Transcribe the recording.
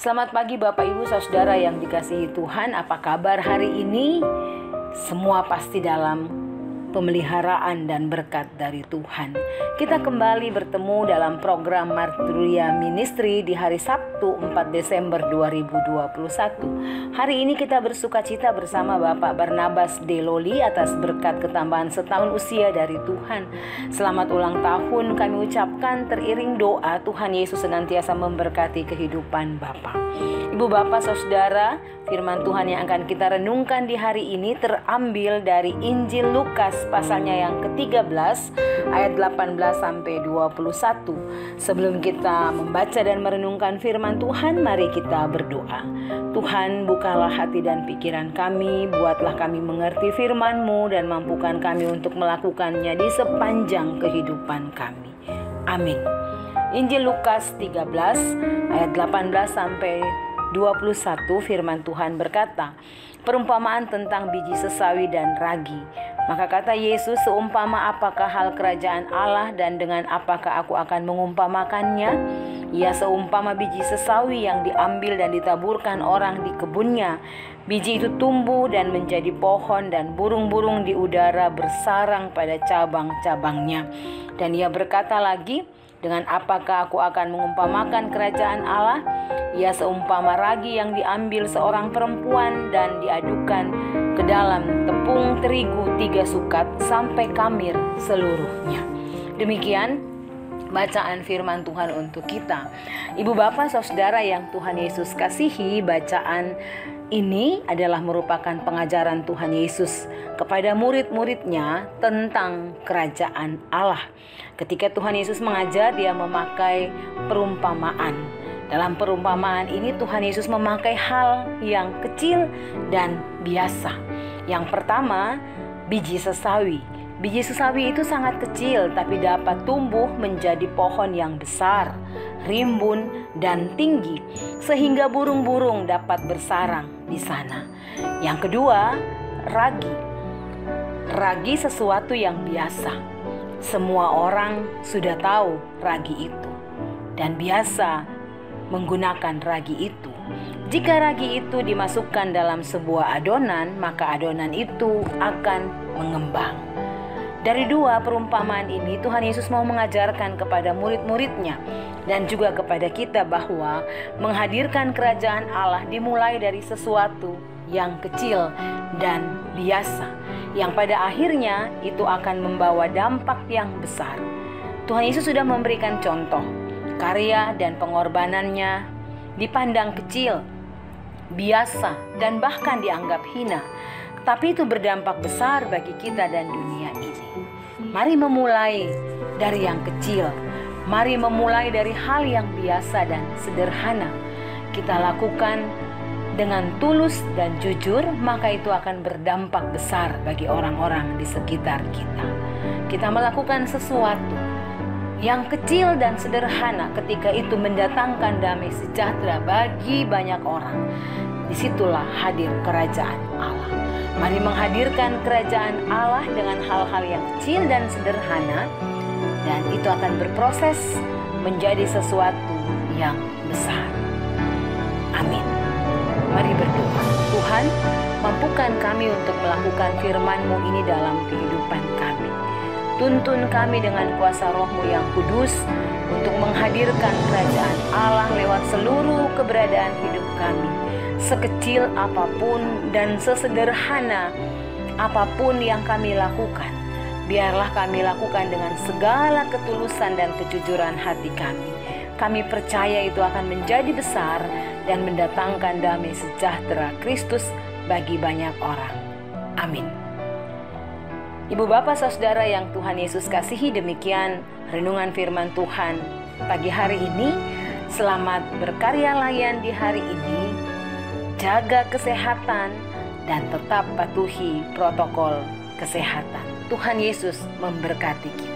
Selamat pagi Bapak Ibu Saudara yang dikasihi Tuhan. Apa kabar hari ini? Semua pasti dalam pemeliharaan dan berkat dari Tuhan. Kita kembali bertemu dalam program Marturia Ministry di hari Sabtu 4 Desember 2021. Hari ini kita bersukacita bersama Bapak Barnabas Deloli atas berkat ketambahan setahun usia dari Tuhan. Selamat ulang tahun kami ucapkan teriring doa Tuhan Yesus senantiasa memberkati kehidupan Bapak. Ibu Bapak Saudara, firman Tuhan yang akan kita renungkan di hari ini terambil dari Injil Lukas pasalnya yang ke-13 ayat 18 sampai 21. Sebelum kita membaca dan merenungkan firman Tuhan, mari kita berdoa. Tuhan, bukalah hati dan pikiran kami, buatlah kami mengerti firman-Mu dan mampukan kami untuk melakukannya di sepanjang kehidupan kami. Amin. Injil Lukas 13 ayat 18 sampai 21, firman Tuhan berkata, perumpamaan tentang biji sesawi dan ragi. Maka kata Yesus, seumpama apakah hal kerajaan Allah dan dengan apakah aku akan mengumpamakannya? Ia seumpama biji sesawi yang diambil dan ditaburkan orang di kebunnya. Biji itu tumbuh dan menjadi pohon dan burung-burung di udara bersarang pada cabang-cabangnya. Dan ia berkata lagi, dengan apakah aku akan mengumpamakan kerajaan Allah? Ia seumpama ragi yang diambil seorang perempuan dan diadukan ke dalam tepung terigu 3 sukat sampai kamir seluruhnya. Demikian bacaan firman Tuhan untuk kita. Ibu Bapak Saudara yang Tuhan Yesus kasihi, bacaan ini adalah merupakan pengajaran Tuhan Yesus kepada murid-muridnya tentang kerajaan Allah. Ketika Tuhan Yesus mengajar, dia memakai perumpamaan. Dalam perumpamaan ini Tuhan Yesus memakai hal yang kecil dan biasa. Yang pertama, biji sesawi. Biji sesawi itu sangat kecil tapi dapat tumbuh menjadi pohon yang besar, rimbun dan tinggi sehingga burung-burung dapat bersarang di sana. Yang kedua, ragi. Ragi sesuatu yang biasa. Semua orang sudah tahu ragi itu dan biasa menggunakan ragi itu. Jika ragi itu dimasukkan dalam sebuah adonan, maka adonan itu akan mengembang. Dari dua perumpamaan ini, Tuhan Yesus mau mengajarkan kepada murid-muridnya dan juga kepada kita bahwa menghadirkan kerajaan Allah dimulai dari sesuatu yang kecil dan biasa, yang pada akhirnya itu akan membawa dampak yang besar. Tuhan Yesus sudah memberikan contoh. Karya dan pengorbanannya dipandang kecil, biasa, dan bahkan dianggap hina. Tapi itu berdampak besar bagi kita dan dunia ini. Mari memulai dari yang kecil. Mari memulai dari hal yang biasa dan sederhana. Kita lakukan dengan tulus dan jujur, maka itu akan berdampak besar bagi orang-orang di sekitar kita. Kita melakukan sesuatu yang kecil dan sederhana, ketika itu mendatangkan damai sejahtera bagi banyak orang. Disitulah hadir kerajaan Allah. Mari menghadirkan kerajaan Allah dengan hal-hal yang kecil dan sederhana, dan itu akan berproses menjadi sesuatu yang besar. Amin. Mari berdoa. Tuhan, mampukan kami untuk melakukan firman-Mu ini dalam kehidupan kami. Tuntun kami dengan kuasa Roh-Mu yang kudus untuk menghadirkan kerajaan Allah lewat seluruh keberadaan hidup kami. Sekecil apapun dan sesederhana apapun yang kami lakukan, biarlah kami lakukan dengan segala ketulusan dan kejujuran hati kami. Kami percaya itu akan menjadi besar dan mendatangkan damai sejahtera Kristus bagi banyak orang. Amin. Ibu Bapak Saudara yang Tuhan Yesus kasihi, demikian renungan firman Tuhan pagi hari ini. Selamat berkarya layan di hari ini. Jaga kesehatan dan tetap patuhi protokol kesehatan. Tuhan Yesus memberkati kita.